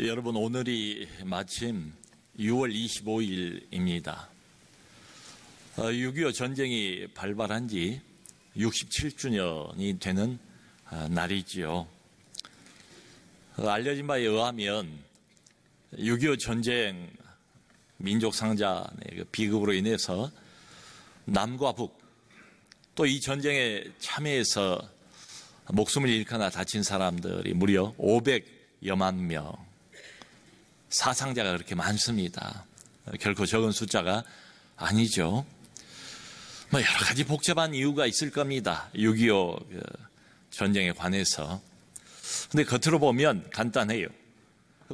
여러분, 오늘이 마침 6월 25일입니다. 6.25 전쟁이 발발한 지 67주년이 되는 날이지요. 알려진 바에 의하면 6.25 전쟁 민족상잔의 비극으로 인해서 남과 북, 또 이 전쟁에 참여해서 목숨을 잃거나 다친 사람들이 무려 500여만 명, 사상자가 그렇게 많습니다. 결코 적은 숫자가 아니죠. 여러 가지 복잡한 이유가 있을 겁니다. 6.25 전쟁에 관해서. 근데 겉으로 보면 간단해요.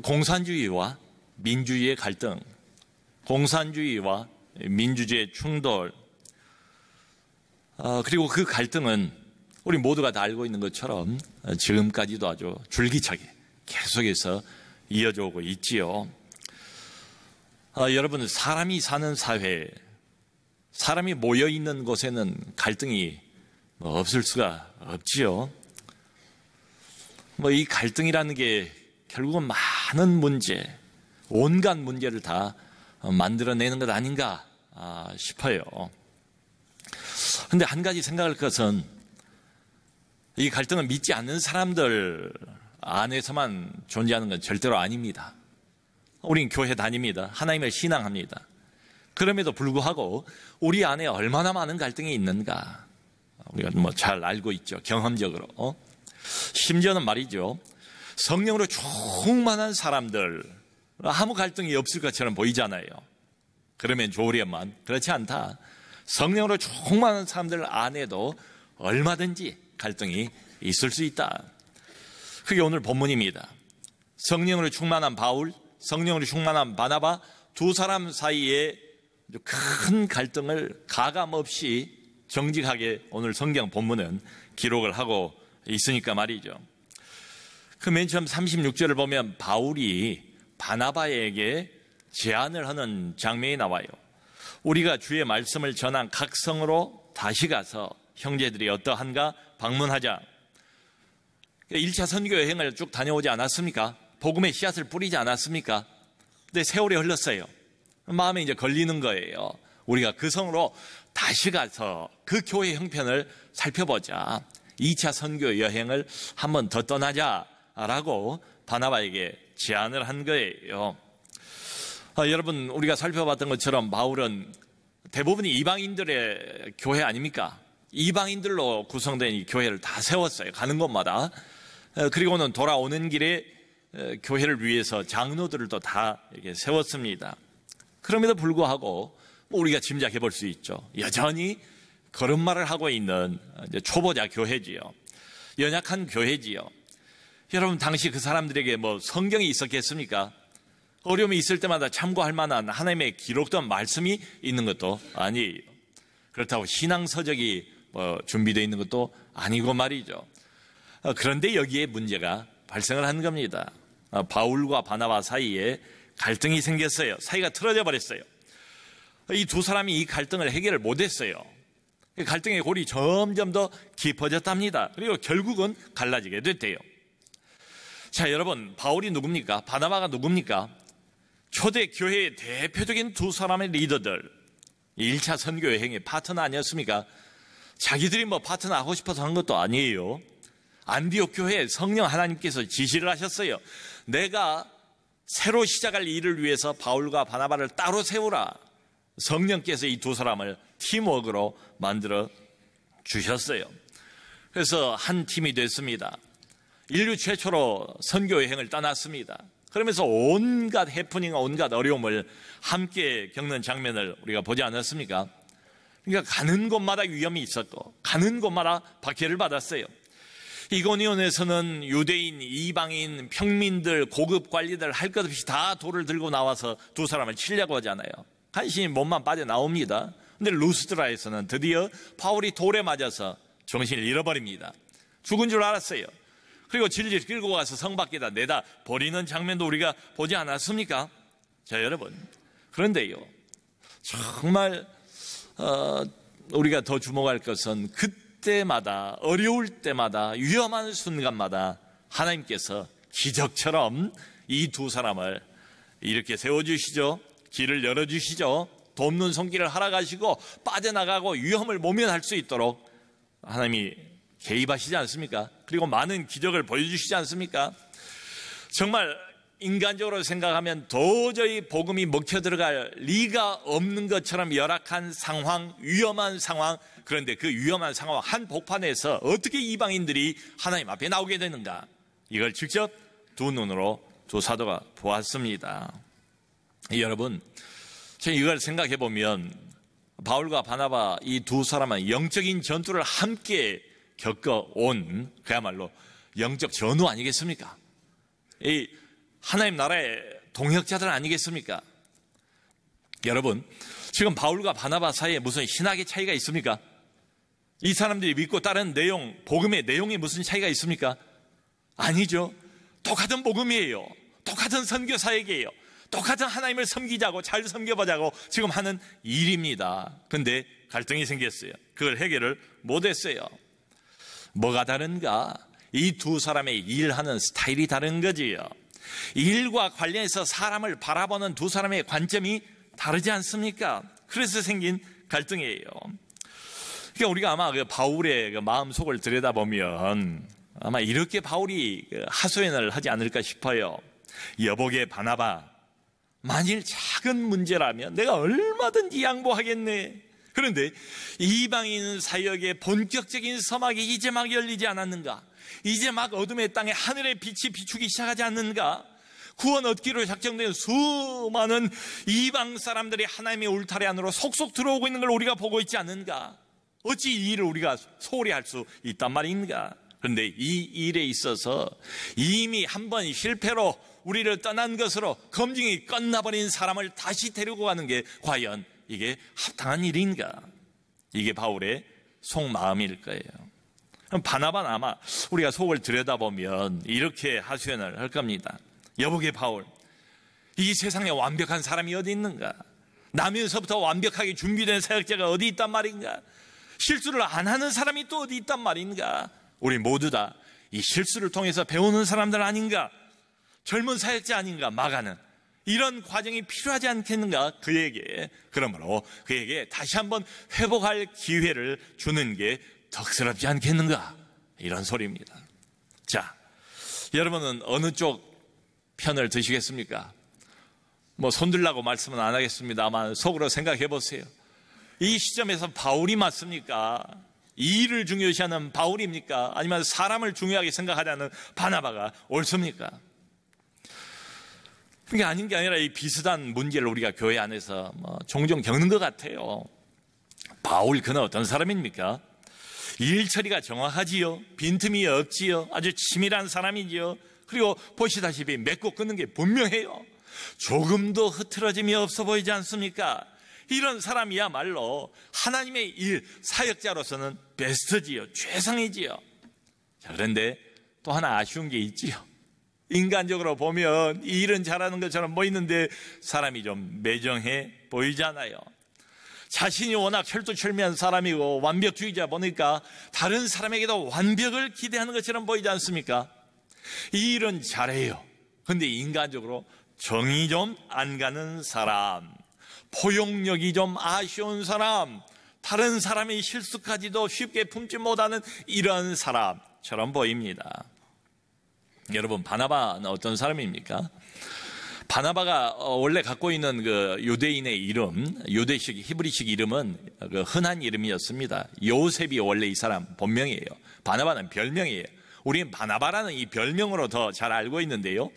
공산주의와 민주주의의 갈등, 공산주의와 민주주의의 충돌, 그리고 그 갈등은 우리 모두가 다 알고 있는 것처럼 지금까지도 아주 줄기차게 계속해서 이어져 오고 있지요. 여러분, 사람이 사는 사회, 사람이 모여있는 곳에는 갈등이 없을 수가 없지요. 이 갈등이라는 게 결국은 많은 문제, 온갖 문제를 다 만들어내는 것 아닌가 싶어요. 그런데 한 가지 생각할 것은 이 갈등은 믿지 않는 사람들 안에서만 존재하는 건 절대로 아닙니다. 우린 교회 다닙니다. 하나님을 신앙합니다. 그럼에도 불구하고 우리 안에 얼마나 많은 갈등이 있는가 우리가 잘 알고 있죠. 경험적으로. 심지어는 말이죠, 성령으로 충만한 사람들 아무 갈등이 없을 것처럼 보이잖아요. 그러면 좋으련만 그렇지 않다. 성령으로 충만한 사람들 안에도 얼마든지 갈등이 있을 수 있다. 그게 오늘 본문입니다. 성령으로 충만한 바울, 성령으로 충만한 바나바, 두 사람 사이에 큰 갈등을 가감없이 정직하게 오늘 성경 본문은 기록을 하고 있으니까 말이죠. 그 맨 처음 36절을 보면 바울이 바나바에게 제안을 하는 장면이 나와요. 우리가 주의 말씀을 전한 각 성으로 다시 가서 형제들이 어떠한가 방문하자. 1차 선교 여행을 쭉 다녀오지 않았습니까? 복음의 씨앗을 뿌리지 않았습니까? 근데 세월이 흘렀어요. 마음에 이제 걸리는 거예요. 우리가 그 성으로 다시 가서 그 교회 형편을 살펴보자. 2차 선교 여행을 한 번 더 떠나자라고 바나바에게 제안을 한 거예요. 여러분, 우리가 살펴봤던 것처럼 바울은 대부분이 이방인들의 교회 아닙니까? 이방인들로 구성된 이 교회를 다 세웠어요. 가는 곳마다. 그리고는 돌아오는 길에 교회를 위해서 장로들을 또 다 이렇게 세웠습니다. 그럼에도 불구하고 우리가 짐작해 볼 수 있죠. 여전히 걸음마를 하고 있는 초보자 교회지요. 연약한 교회지요. 여러분, 당시 그 사람들에게 성경이 있었겠습니까? 어려움이 있을 때마다 참고할 만한 하나님의 기록된 말씀이 있는 것도 아니에요. 그렇다고 신앙서적이 준비되어 있는 것도 아니고 말이죠. 그런데 여기에 문제가 발생을 한 겁니다. 바울과 바나바 사이에 갈등이 생겼어요. 사이가 틀어져 버렸어요. 이 두 사람이 이 갈등을 해결을 못했어요. 갈등의 골이 점점 더 깊어졌답니다. 그리고 결국은 갈라지게 됐대요. 자, 여러분, 바울이 누굽니까? 바나바가 누굽니까? 초대 교회의 대표적인 두 사람의 리더들, 1차 선교 여행의 파트너 아니었습니까? 자기들이 파트너 하고 싶어서 한 것도 아니에요. 안디옥 교회에 성령 하나님께서 지시를 하셨어요. 내가 새로 시작할 일을 위해서 바울과 바나바를 따로 세우라. 성령께서 이 두 사람을 팀워크로 만들어 주셨어요. 그래서 한 팀이 됐습니다. 인류 최초로 선교 여행을 떠났습니다. 그러면서 온갖 해프닝과 온갖 어려움을 함께 겪는 장면을 우리가 보지 않았습니까? 그러니까 가는 곳마다 위험이 있었고 가는 곳마다 박해를 받았어요. 이고니온에서는 유대인, 이방인, 평민들, 고급 관리들 할 것 없이 다 돌을 들고 나와서 두 사람을 치려고 하잖아요. 간신히 몸만 빠져나옵니다. 근데 루스드라에서는 드디어 바울이 돌에 맞아서 정신을 잃어버립니다. 죽은 줄 알았어요. 그리고 질질 끌고 가서 성 밖에다 내다 버리는 장면도 우리가 보지 않았습니까? 자, 여러분, 그런데요, 정말 우리가 더 주목할 것은 그때마다, 어려울 때마다, 위험한 순간마다 하나님께서 기적처럼 이 두 사람을 이렇게 세워주시죠. 길을 열어주시죠. 돕는 손길을 허락하시고 빠져나가고 위험을 모면할 수 있도록 하나님이 개입하시지 않습니까? 그리고 많은 기적을 보여주시지 않습니까? 정말 인간적으로 생각하면 도저히 복음이 먹혀 들어갈 리가 없는 것처럼 열악한 상황, 위험한 상황, 그런데 그 위험한 상황 한복판에서 어떻게 이방인들이 하나님 앞에 나오게 되는가? 이걸 직접 두 눈으로 두 사도가 보았습니다. 여러분, 제가 이걸 생각해 보면 바울과 바나바 이 두 사람은 영적인 전투를 함께 겪어온 그야말로 영적 전우 아니겠습니까? 이 하나님 나라의 동역자들 아니겠습니까? 여러분, 지금 바울과 바나바 사이에 무슨 신학의 차이가 있습니까? 이 사람들이 믿고 따르는 내용, 복음의 내용에 무슨 차이가 있습니까? 아니죠. 똑같은 복음이에요. 똑같은 선교 사역이에요. 똑같은 하나님을 섬기자고 잘 섬겨보자고 지금 하는 일입니다. 그런데 갈등이 생겼어요. 그걸 해결을 못했어요. 뭐가 다른가? 이 두 사람의 일하는 스타일이 다른 거지요. 일과 관련해서 사람을 바라보는 두 사람의 관점이 다르지 않습니까? 그래서 생긴 갈등이에요. 그러니까 우리가 아마 그 바울의 그 마음속을 들여다보면 아마 이렇게 바울이 하소연을 하지 않을까 싶어요. 여복의 바나바, 만일 작은 문제라면 내가 얼마든지 양보하겠네. 그런데 이방인 사역의 본격적인 서막이 이제 막 열리지 않았는가? 이제 막 어둠의 땅에 하늘의 빛이 비추기 시작하지 않는가? 구원 얻기로 작정된 수많은 이방 사람들이 하나님의 울타리 안으로 속속 들어오고 있는 걸 우리가 보고 있지 않는가? 어찌 이 일을 우리가 소홀히 할 수 있단 말인가? 그런데 이 일에 있어서 이미 한 번 실패로 우리를 떠난 것으로 검증이 끝나버린 사람을 다시 데리고 가는 게 과연 이게 합당한 일인가? 이게 바울의 속마음일 거예요. 바나바는 아마 우리가 속을 들여다보면 이렇게 하소연을 할 겁니다. 여복의 바울, 이 세상에 완벽한 사람이 어디 있는가? 나면서부터 완벽하게 준비된 사역자가 어디 있단 말인가? 실수를 안 하는 사람이 또 어디 있단 말인가? 우리 모두 다 이 실수를 통해서 배우는 사람들 아닌가? 젊은 사역자 아닌가? 막아는 이런 과정이 필요하지 않겠는가? 그러므로 그에게 다시 한번 회복할 기회를 주는 게 덕스럽지 않겠는가? 이런 소리입니다. 자, 여러분은 어느 쪽 편을 드시겠습니까? 뭐 손들라고 말씀은 안 하겠습니다만 속으로 생각해 보세요. 이 시점에서 바울이 맞습니까? 이 일을 중요시하는 바울입니까? 아니면 사람을 중요하게 생각하자는 바나바가 옳습니까? 그게 아닌 게 아니라 이 비슷한 문제를 우리가 교회 안에서 종종 겪는 것 같아요. 바울 그는 어떤 사람입니까? 일 처리가 정확하지요. 빈틈이 없지요. 아주 치밀한 사람이지요. 그리고 보시다시피 맺고 끊는 게 분명해요. 조금도 흐트러짐이 없어 보이지 않습니까? 이런 사람이야말로 하나님의 일, 사역자로서는 베스트지요. 최상이지요. 자, 그런데 또 하나 아쉬운 게 있지요. 인간적으로 보면 이 일은 잘하는 것처럼 보이는데 사람이 좀 매정해 보이잖아요. 자신이 워낙 철두철미한 사람이고 완벽주의자 보니까 다른 사람에게도 완벽을 기대하는 것처럼 보이지 않습니까? 이 일은 잘해요. 그런데 인간적으로 정이 좀 안 가는 사람, 포용력이 좀 아쉬운 사람, 다른 사람의 실수까지도 쉽게 품지 못하는 이런 사람처럼 보입니다. 여러분, 바나바는 어떤 사람입니까? 바나바가 원래 갖고 있는 그 유대인의 이름, 유대식, 히브리식 이름은 그 흔한 이름이었습니다. 요셉이 원래 이 사람 본명이에요. 바나바는 별명이에요. 우리는 바나바라는 이 별명으로 더 잘 알고 있는데요.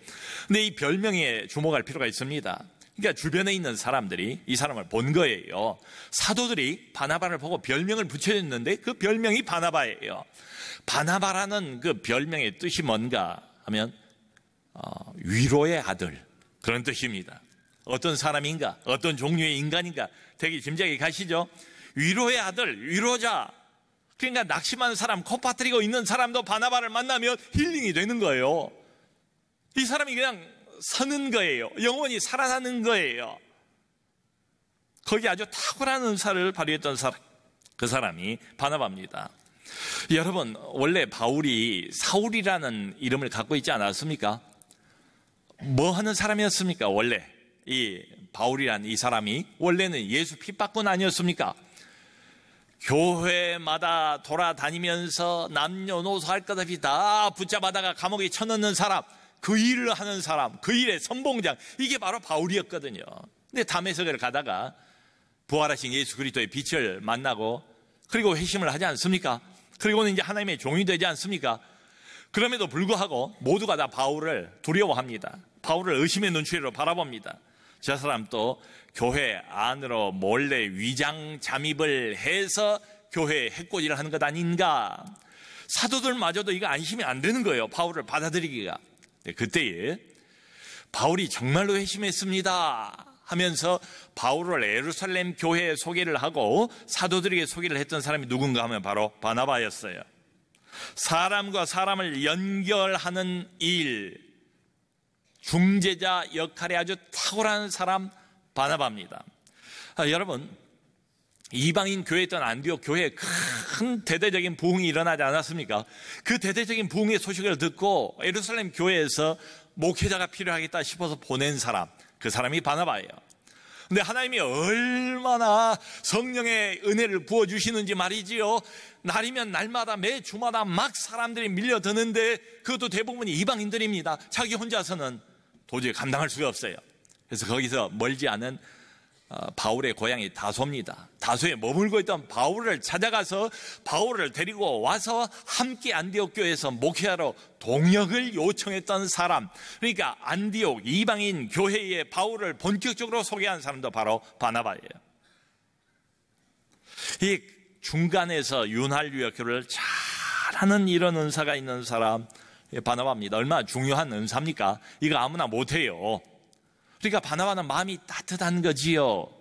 근데 이 별명에 주목할 필요가 있습니다. 그러니까 주변에 있는 사람들이 이 사람을 본 거예요. 사도들이 바나바를 보고 별명을 붙여줬는데 그 별명이 바나바예요. 바나바라는 그 별명의 뜻이 뭔가 하면 위로의 아들, 그런 뜻입니다. 어떤 사람인가, 어떤 종류의 인간인가 되게 짐작이 가시죠? 위로의 아들, 위로자. 그러니까 낙심한 사람, 코 빠뜨리고 있는 사람도 바나바를 만나면 힐링이 되는 거예요. 이 사람이 그냥 서는 거예요. 영원히 살아나는 거예요. 거기 아주 탁월한 은사를 발휘했던 사람, 그 사람이 바나바입니다. 여러분, 원래 바울이 사울이라는 이름을 갖고 있지 않았습니까? 뭐 하는 사람이었습니까? 원래 이 바울이란 이 사람이 원래는 예수 핍박꾼 아니었습니까? 교회마다 돌아다니면서 남녀노소 할 것 없이 다 붙잡아다가 감옥에 쳐넣는 사람, 그 일을 하는 사람, 그 일의 선봉장, 이게 바로 바울이었거든요. 근데 다메섹을 가다가 부활하신 예수 그리스도의 빛을 만나고 그리고 회심을 하지 않습니까? 그리고는 이제 하나님의 종이 되지 않습니까? 그럼에도 불구하고 모두가 다 바울을 두려워합니다. 바울을 의심의 눈초리로 바라봅니다. 저 사람 또 교회 안으로 몰래 위장 잠입을 해서 교회에 해코지를 하는 것 아닌가? 사도들마저도 이거 안심이 안 되는 거예요. 바울을 받아들이기가. 그때에 바울이 정말로 회심했습니다 하면서 바울을 예루살렘 교회에 소개를 하고 사도들에게 소개를 했던 사람이 누군가 하면 바로 바나바였어요. 사람과 사람을 연결하는 일, 중재자 역할에 아주 탁월한 사람 바나바입니다. 여러분, 이방인 교회였던 안디옥 교회에 큰 대대적인 부흥이 일어나지 않았습니까? 그 대대적인 부흥의 소식을 듣고 예루살렘 교회에서 목회자가 필요하겠다 싶어서 보낸 사람, 그 사람이 바나바예요. 근데 하나님이 얼마나 성령의 은혜를 부어주시는지 말이지요. 날이면 날마다 매 주마다 막 사람들이 밀려드는데 그것도 대부분 이방인들입니다. 자기 혼자서는 도저히 감당할 수가 없어요. 그래서 거기서 멀지 않은 바울의 고향이 다소입니다. 다소에 머물고 있던 바울을 찾아가서 바울을 데리고 와서 함께 안디옥 교회에서 목회하러 동역을 요청했던 사람, 그러니까 안디옥 이방인 교회에 바울을 본격적으로 소개한 사람도 바로 바나바예요. 이 중간에서 윤활유 역할을 잘하는 이런 은사가 있는 사람 바나바입니다. 얼마나 중요한 은사입니까? 이거 아무나 못해요. 그러니까 바나바는 마음이 따뜻한 거지요.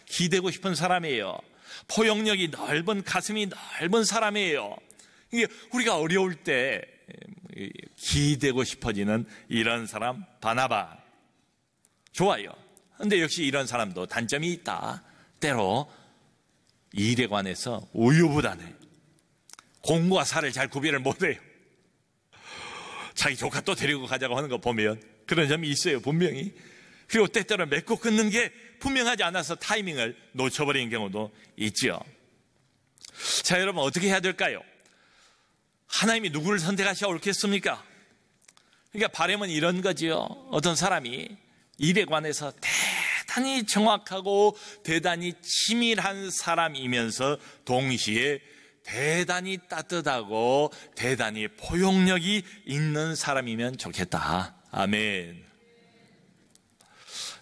기대고 싶은 사람이에요. 포용력이 넓은, 가슴이 넓은 사람이에요. 이게 우리가 어려울 때 기대고 싶어지는 이런 사람 바나바. 좋아요. 근데 역시 이런 사람도 단점이 있다. 때로 일에 관해서 우유부단해. 공과 사를 잘 구별을 못해요. 자기 조카 또 데리고 가자고 하는 거 보면 그런 점이 있어요, 분명히. 그리고 때때로 맺고 끊는 게 분명하지 않아서 타이밍을 놓쳐버리는 경우도 있죠. 자, 여러분 어떻게 해야 될까요? 하나님이 누구를 선택하셔야 옳겠습니까? 그러니까 바람은 이런 거지요. 어떤 사람이 일에 관해서 대단히 정확하고 대단히 치밀한 사람이면서 동시에 대단히 따뜻하고 대단히 포용력이 있는 사람이면 좋겠다. 아멘.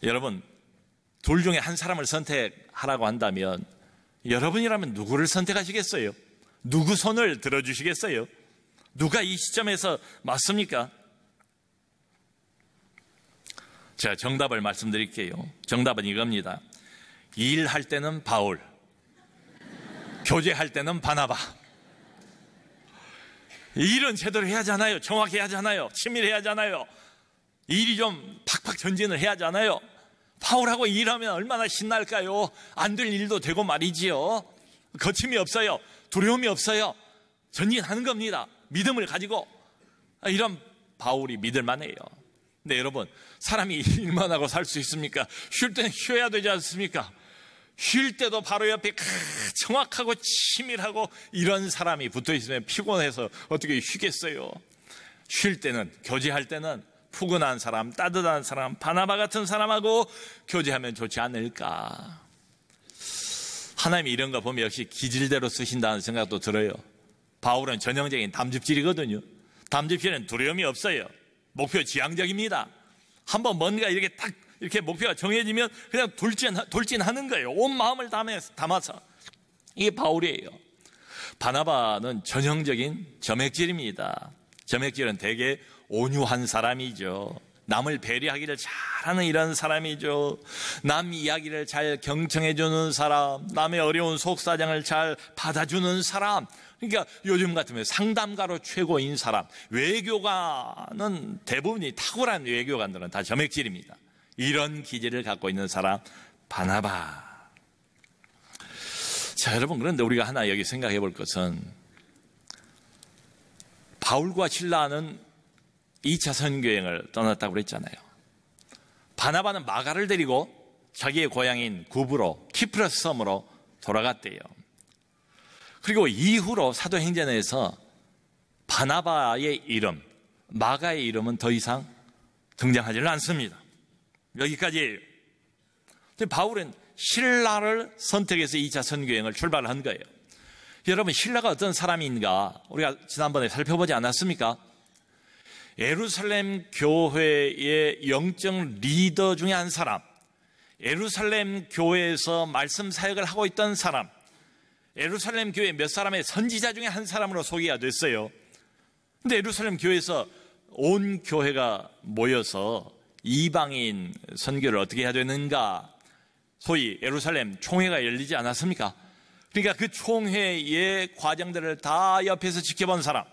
여러분, 둘 중에 한 사람을 선택하라고 한다면 여러분이라면 누구를 선택하시겠어요? 누구 손을 들어주시겠어요? 누가 이 시점에서 맞습니까? 제가 정답을 말씀드릴게요. 정답은 이겁니다. 일할 때는 바울, 교제할 때는 바나바. 일은 제대로 해야 하잖아요. 정확히 해야 하잖아요. 친밀해야 하잖아요. 일이 좀 팍팍 전진을 해야 하잖아요. 바울하고 일하면 얼마나 신날까요? 안 될 일도 되고 말이지요. 거침이 없어요. 두려움이 없어요. 전진하는 겁니다. 믿음을 가지고. 이런 바울이 믿을만해요. 근데 여러분, 사람이 일만 하고 살 수 있습니까? 쉴 때는 쉬어야 되지 않습니까? 쉴 때도 바로 옆에 정확하고 치밀하고 이런 사람이 붙어있으면 피곤해서 어떻게 쉬겠어요? 쉴 때는, 교제할 때는 푸근한 사람, 따뜻한 사람, 바나바 같은 사람하고 교제하면 좋지 않을까? 하나님이 이런 거 보면 역시 기질대로 쓰신다는 생각도 들어요. 바울은 전형적인 담즙질이거든요. 담즙질은 두려움이 없어요. 목표 지향적입니다. 한번 뭔가 이렇게 딱 이렇게 목표가 정해지면 그냥 돌진하는 거예요. 온 마음을 담아서. 이게 바울이에요. 바나바는 전형적인 점액질입니다. 점액질은 되게 온유한 사람이죠. 남을 배려하기를 잘하는 이런 사람이죠. 남 이야기를 잘 경청해주는 사람, 남의 어려운 속사정을 잘 받아주는 사람. 그러니까 요즘 같으면 상담가로 최고인 사람. 외교관은 대부분이 탁월한 외교관들은 다 점액질입니다. 이런 기질을 갖고 있는 사람 바나바. 자, 여러분, 그런데 우리가 하나 여기 생각해 볼 것은 바울과 실라는 2차 선교행을 떠났다고 그랬잖아요. 바나바는 마가를 데리고 자기의 고향인 구브로 키프러스 섬으로 돌아갔대요. 그리고 이후로 사도행전에서 바나바의 이름, 마가의 이름은 더 이상 등장하지는 않습니다. 여기까지예요. 바울은 실라를 선택해서 2차 선교여행을 출발한 거예요. 여러분, 실라가 어떤 사람인가 우리가 지난번에 살펴보지 않았습니까? 예루살렘 교회의 영적 리더 중에 한 사람, 예루살렘 교회에서 말씀 사역을 하고 있던 사람, 예루살렘 교회 몇 사람의 선지자 중에 한 사람으로 소개가 됐어요. 근데 예루살렘 교회에서 온 교회가 모여서 이방인 선교를 어떻게 해야 되는가, 소위 예루살렘 총회가 열리지 않았습니까? 그러니까 그 총회의 과정들을 다 옆에서 지켜본 사람.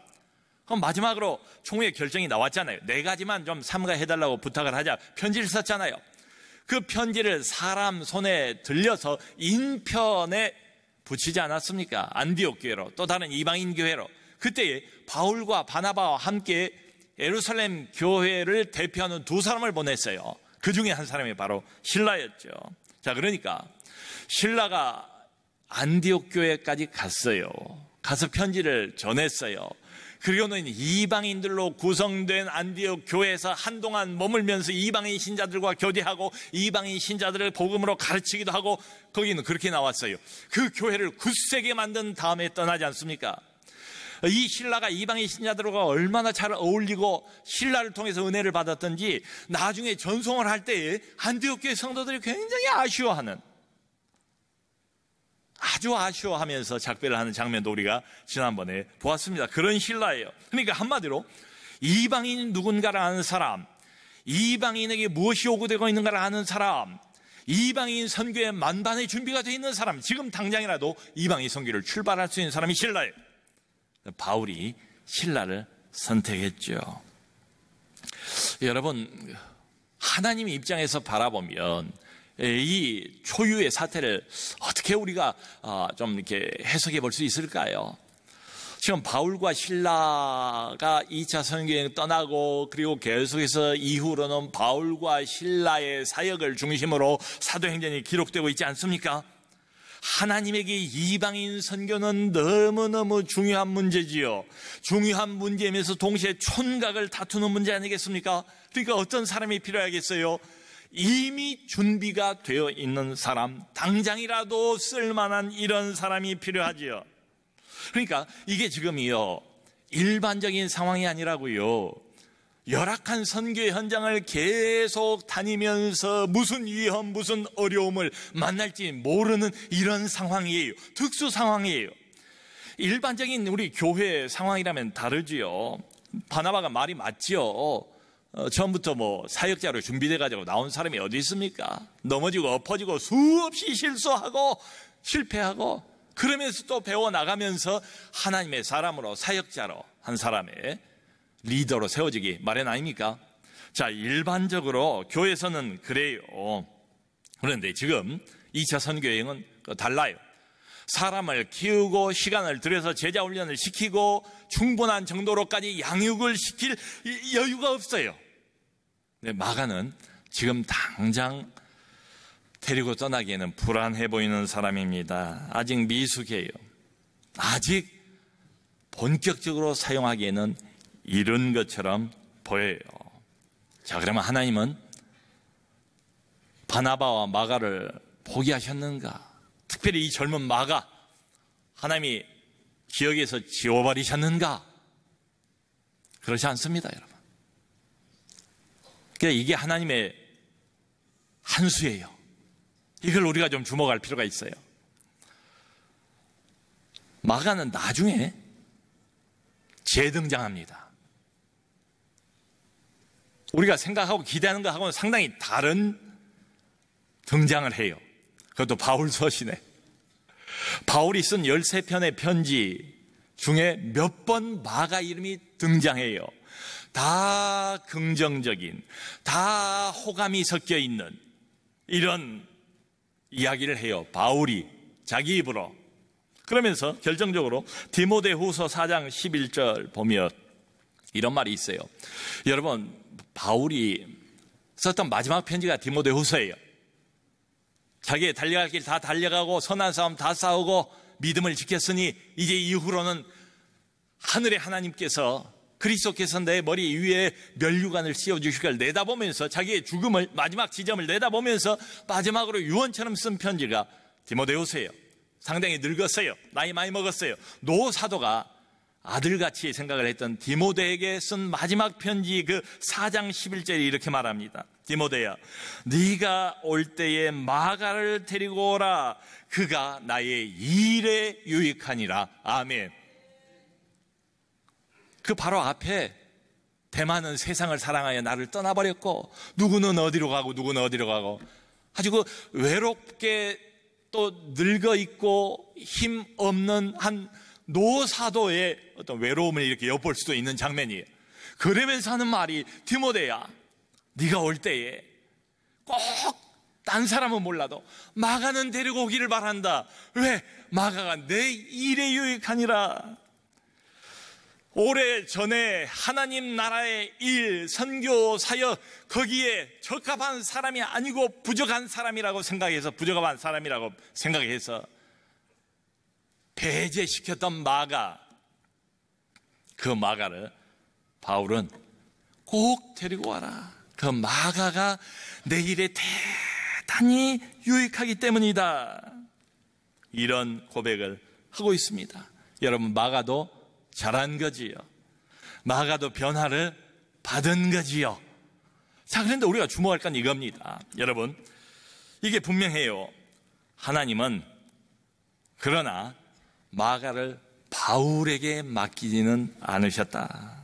그럼 마지막으로 총회 결정이 나왔잖아요. 4가지만 좀 삼가해달라고 부탁을 하자 편지를 썼잖아요. 그 편지를 사람 손에 들려서 인편에 붙이지 않았습니까? 안디옥 교회로, 또 다른 이방인 교회로. 그때에 바울과 바나바와 함께 예루살렘 교회를 대표하는 2사람을 보냈어요. 그 중에 한 사람이 바로 실라였죠. 자, 그러니까 실라가 안디옥 교회까지 갔어요. 가서 편지를 전했어요. 그리고는 이방인들로 구성된 안디옥 교회에서 한동안 머물면서 이방인 신자들과 교제하고 이방인 신자들을 복음으로 가르치기도 하고, 거기는 그렇게 나왔어요. 그 교회를 굳세게 만든 다음에 떠나지 않습니까? 이 신라가 이방인 신자들과 얼마나 잘 어울리고 신라를 통해서 은혜를 받았던지 나중에 전송을 할 때에 안디옥 교회 성도들이 굉장히 아주 아쉬워하면서 작별을 하는 장면도 우리가 지난번에 보았습니다. 그런 신라예요. 그러니까 한마디로 이방인 누군가를 아는 사람, 이방인에게 무엇이 요구되고 있는가를 아는 사람, 이방인 선교에 만반의 준비가 되어 있는 사람, 지금 당장이라도 이방인 선교를 출발할 수 있는 사람이 신라예요. 바울이 신라를 선택했죠. 여러분, 하나님 입장에서 바라보면 이 초유의 사태를 어떻게 우리가 좀 이렇게 해석해 볼 수 있을까요? 지금 바울과 신라가 2차 선교여행 떠나고, 그리고 계속해서 이후로는 바울과 신라의 사역을 중심으로 사도행전이 기록되고 있지 않습니까? 하나님에게 이방인 선교는 너무너무 중요한 문제지요. 중요한 문제이면서 동시에 촌각을 다투는 문제 아니겠습니까? 그러니까 어떤 사람이 필요하겠어요? 이미 준비가 되어 있는 사람, 당장이라도 쓸만한 이런 사람이 필요하지요. 그러니까 이게 지금이요, 일반적인 상황이 아니라고요. 열악한 선교의 현장을 계속 다니면서 무슨 위험, 무슨 어려움을 만날지 모르는 이런 상황이에요. 특수 상황이에요. 일반적인 우리 교회 상황이라면 다르지요. 바나바가 말이 맞지요. 처음부터 사역자로 준비돼가지고 나온 사람이 어디 있습니까? 넘어지고 엎어지고 수없이 실수하고 실패하고, 그러면서 또 배워나가면서 하나님의 사람으로, 사역자로, 한 사람의 리더로 세워지기 마련 아닙니까? 자, 일반적으로 교회에서는 그래요. 그런데 지금 2차 선교여행은 달라요. 사람을 키우고 시간을 들여서 제자 훈련을 시키고 충분한 정도로까지 양육을 시킬 여유가 없어요. 근데 마가는 지금 당장 데리고 떠나기에는 불안해 보이는 사람입니다. 아직 미숙해요. 아직 본격적으로 사용하기에는 이른 것처럼 보여요. 자, 그러면 하나님은 바나바와 마가를 포기하셨는가? 특별히 이 젊은 마가 하나님이 기억에서 지워버리셨는가? 그렇지 않습니다, 여러분. 그러니까 이게 하나님의 한수예요. 이걸 우리가 좀 주목할 필요가 있어요. 마가는 나중에 재등장합니다. 우리가 생각하고 기대하는 것하고는 상당히 다른 등장을 해요. 그것도 바울 서신에. 바울이 쓴 13편의 편지 중에 몇 번 마가 이름이 등장해요. 다 긍정적인, 다 호감이 섞여 있는 이런 이야기를 해요. 바울이 자기 입으로. 그러면서 결정적으로 디모데후서 4장 11절 보면 이런 말이 있어요. 여러분, 바울이 썼던 마지막 편지가 디모데후서예요. 자기의 달려갈 길 다 달려가고 선한 싸움 다 싸우고 믿음을 지켰으니 이제 이후로는 하늘의 하나님께서 그리스도께서 내 머리 위에 면류관을 씌워주실 걸 내다보면서 자기의 죽음을 마지막 지점을 내다보면서 마지막으로 유언처럼 쓴 편지가 디모데후서예요. 상당히 늙었어요. 나이 많이 먹었어요. 노 사도가 아들같이 생각을 했던 디모데에게 쓴 마지막 편지 그 4장 11절에 이렇게 말합니다. 디모데야, 네가 올 때에 마가를 데리고 오라. 그가 나의 일에 유익하니라. 아멘. 그 바로 앞에 대만은 세상을 사랑하여 나를 떠나버렸고 누구는 어디로 가고 누구는 어디로 가고 아주 그 외롭게 또 늙어 있고 힘 없는 한 노사도의 어떤 외로움을 이렇게 엿볼 수도 있는 장면이에요. 그러면서 하는 말이 디모데야, 네가 올 때에 꼭 딴 사람은 몰라도 마가는 데리고 오기를 바란다. 왜? 마가가 내 일에 유익하니라. 오래전에 하나님 나라의 일, 선교, 사역 거기에 적합한 사람이 아니고 부족한 사람이라고 생각해서 부족한 사람이라고 생각해서 배제시켰던 마가, 그 마가를 바울은 꼭 데리고 와라. 그 마가가 내 일에 대단히 유익하기 때문이다. 이런 고백을 하고 있습니다. 여러분, 마가도 잘한 거지요. 마가도 변화를 받은 거지요. 자, 그런데 우리가 주목할 건 이겁니다. 여러분, 이게 분명해요. 하나님은 그러나 마가를 바울에게 맡기지는 않으셨다.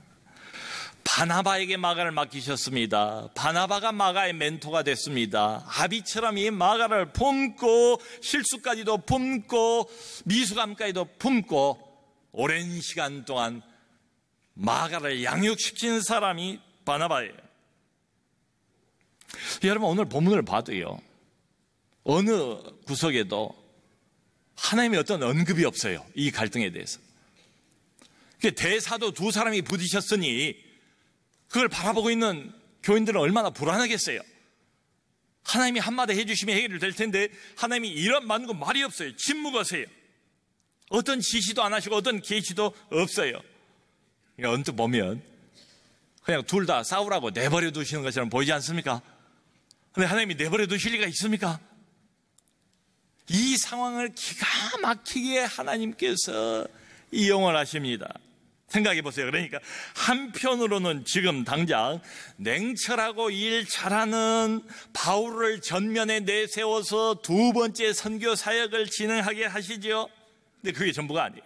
바나바에게 마가를 맡기셨습니다. 바나바가 마가의 멘토가 됐습니다. 아비처럼 이 마가를 품고 실수까지도 품고 미숙함까지도 품고 오랜 시간 동안 마가를 양육시킨 사람이 바나바예요. 여러분, 오늘 본문을 봐도요, 어느 구석에도 하나님의 어떤 언급이 없어요. 이 갈등에 대해서. 대사도 두 사람이 부딪혔으니 그걸 바라보고 있는 교인들은 얼마나 불안하겠어요. 하나님이 한마디 해주시면 해결될 텐데 하나님이 이런 많은 거 말이 없어요. 침묵하세요. 어떤 지시도 안 하시고 어떤 계시도 없어요. 그러니까 언뜻 보면 그냥 둘 다 싸우라고 내버려 두시는 것처럼 보이지 않습니까? 근데 하나님이 내버려 두실 리가 있습니까? 이 상황을 기가 막히게 하나님께서 이용을 하십니다. 생각해 보세요. 그러니까 한편으로는 지금 당장 냉철하고 일 잘하는 바울을 전면에 내세워서 두 번째 선교 사역을 진행하게 하시죠. 근데 그게 전부가 아니에요.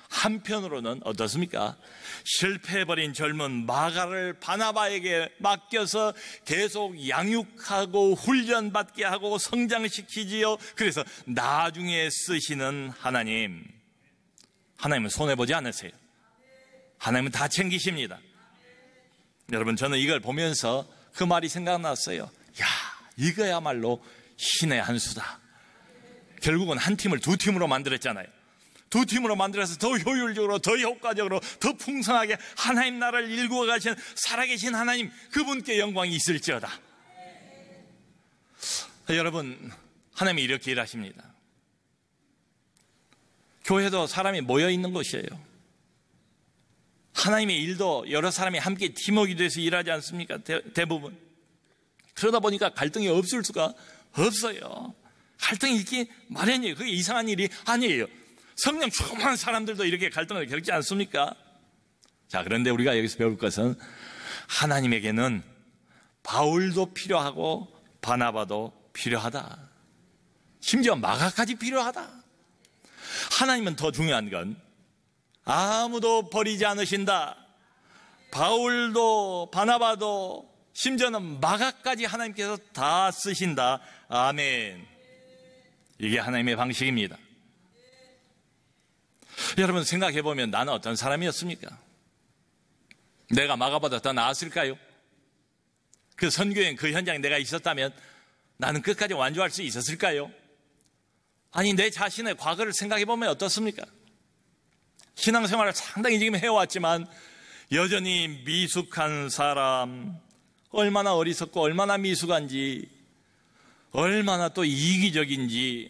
한편으로는 어떻습니까? 실패해버린 젊은 마가를 바나바에게 맡겨서 계속 양육하고 훈련받게 하고 성장시키지요. 그래서 나중에 쓰시는 하나님, 하나님은 손해보지 않으세요. 하나님은 다 챙기십니다. 여러분, 저는 이걸 보면서 그 말이 생각났어요. 야, 이거야말로 신의 한 수다. 결국은 한 팀을 두 팀으로 만들었잖아요. 두 팀으로 만들어서 더 효율적으로, 더 효과적으로, 더 풍성하게 하나님 나라를 일구어 가시는 살아계신 하나님, 그분께 영광이 있을지어다. 여러분, 하나님이 이렇게 일하십니다. 교회도 사람이 모여 있는 곳이에요. 하나님의 일도 여러 사람이 함께 팀워크가 돼서 일하지 않습니까? 대부분. 그러다 보니까 갈등이 없을 수가 없어요. 갈등이 있기 마련이에요. 그게 이상한 일이 아니에요. 성령 충만한 사람들도 이렇게 갈등을 겪지 않습니까? 자, 그런데 우리가 여기서 배울 것은 하나님에게는 바울도 필요하고 바나바도 필요하다. 심지어 마가까지 필요하다. 하나님은 더 중요한 건 아무도 버리지 않으신다. 바울도 바나바도 심지어는 마가까지 하나님께서 다 쓰신다. 아멘. 이게 하나님의 방식입니다. 여러분, 생각해보면 나는 어떤 사람이었습니까? 내가 마가보다 더 나았을까요? 그 선교행 그 현장에 내가 있었다면 나는 끝까지 완주할 수 있었을까요? 아니, 내 자신의 과거를 생각해보면 어떻습니까? 신앙생활을 상당히 지금 해왔지만 여전히 미숙한 사람, 얼마나 어리석고 얼마나 미숙한지, 얼마나 또 이기적인지,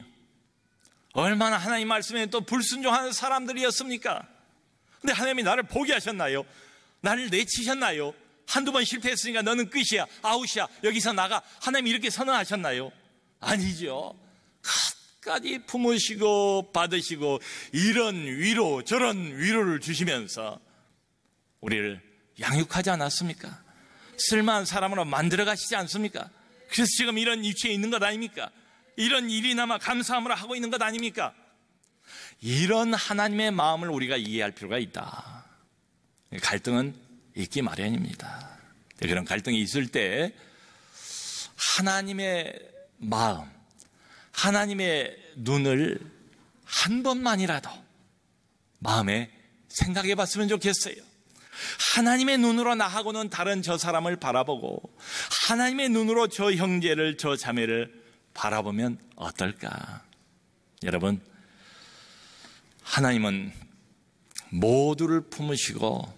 얼마나 하나님 말씀에 또 불순종하는 사람들이었습니까? 근데 하나님이 나를 포기하셨나요? 나를 내치셨나요? 한두 번 실패했으니까 너는 끝이야, 아웃이야, 여기서 나가, 하나님이 이렇게 선언하셨나요? 아니죠. 끝까지 품으시고 받으시고 이런 위로 저런 위로를 주시면서 우리를 양육하지 않았습니까? 쓸만한 사람으로 만들어 가시지 않습니까? 그래서 지금 이런 위치에 있는 것 아닙니까? 이런 일이나마 감사함으로 하고 있는 것 아닙니까? 이런 하나님의 마음을 우리가 이해할 필요가 있다. 갈등은 있기 마련입니다. 그런 갈등이 있을 때 하나님의 마음, 하나님의 눈을 한 번만이라도 마음에 생각해 봤으면 좋겠어요. 하나님의 눈으로 나하고는 다른 저 사람을 바라보고 하나님의 눈으로 저 형제를, 저 자매를 바라보면 어떨까? 여러분, 하나님은 모두를 품으시고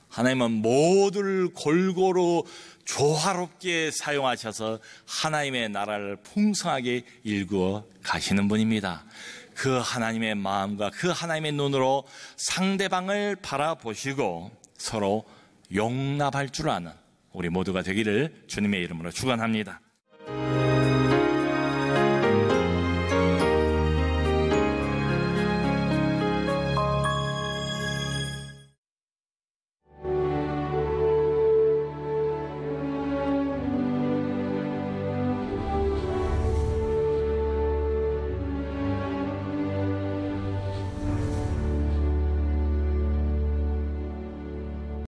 하나님은 모두를 골고루 조화롭게 사용하셔서 하나님의 나라를 풍성하게 일구어 가시는 분입니다. 그 하나님의 마음과 그 하나님의 눈으로 상대방을 바라보시고 서로 용납할 줄 아는 우리 모두가 되기를 주님의 이름으로 축원합니다.